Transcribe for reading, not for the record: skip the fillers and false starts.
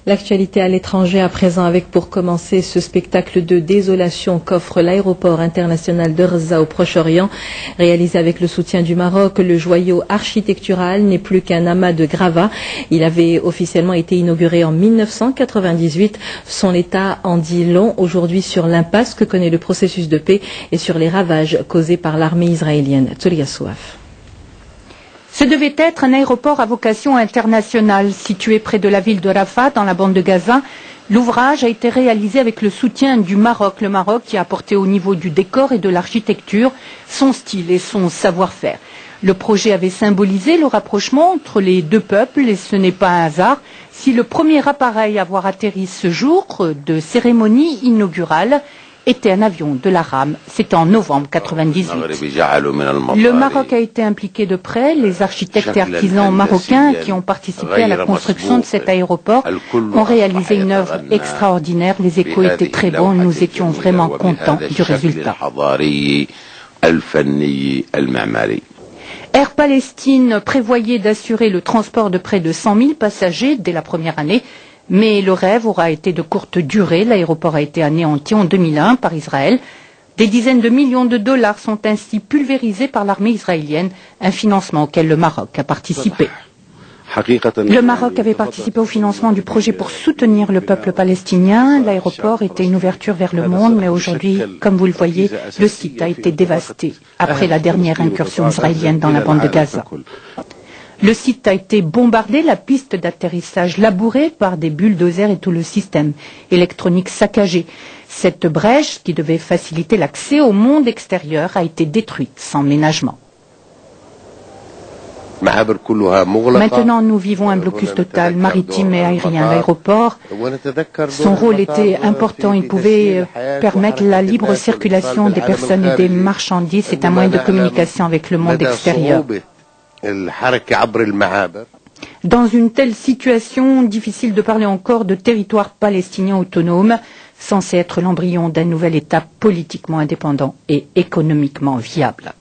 L'actualité à l'étranger à présent avec pour commencer ce spectacle de désolation qu'offre l'aéroport international de Rza au Proche-Orient. Réalisé avec le soutien du Maroc, le joyau architectural n'est plus qu'un amas de gravats. Il avait officiellement été inauguré en 1998. Son état en dit long aujourd'hui sur l'impasse que connaît le processus de paix et sur les ravages causés par l'armée israélienne. Tsolia Souaf. Ce devait être un aéroport à vocation internationale situé près de la ville de Rafah dans la bande de Gaza. L'ouvrage a été réalisé avec le soutien du Maroc. Le Maroc qui a apporté au niveau du décor et de l'architecture son style et son savoir-faire. Le projet avait symbolisé le rapprochement entre les deux peuples et ce n'est pas un hasard si le premier appareil à avoir atterri ce jour de cérémonie inaugurale était un avion de la RAM. C'était en novembre 1998. Le Maroc a été impliqué de près. Les architectes et artisans marocains qui ont participé à la construction de cet aéroport ont réalisé une œuvre extraordinaire. Les échos étaient très bons. Nous étions vraiment contents du résultat. Air Palestine prévoyait d'assurer le transport de près de 100 000 passagers dès la première année. Mais le rêve aura été de courte durée. L'aéroport a été anéanti en 2001 par Israël. Des dizaines de millions de dollars sont ainsi pulvérisés par l'armée israélienne, un financement auquel le Maroc a participé. Le Maroc avait participé au financement du projet pour soutenir le peuple palestinien. L'aéroport était une ouverture vers le monde, mais aujourd'hui, comme vous le voyez, le site a été dévasté après la dernière incursion israélienne dans la bande de Gaza. Le site a été bombardé, la piste d'atterrissage labourée par des bulldozers et tout le système électronique saccagé. Cette brèche, qui devait faciliter l'accès au monde extérieur, a été détruite sans ménagement. Maintenant, nous vivons un blocus total, maritime et aérien. L'aéroport, son rôle était important. Il pouvait permettre la libre circulation des personnes et des marchandises. C'est un moyen de communication avec le monde extérieur. Dans une telle situation, difficile de parler encore de territoire palestinien autonome, censé être l'embryon d'un nouvel État politiquement indépendant et économiquement viable.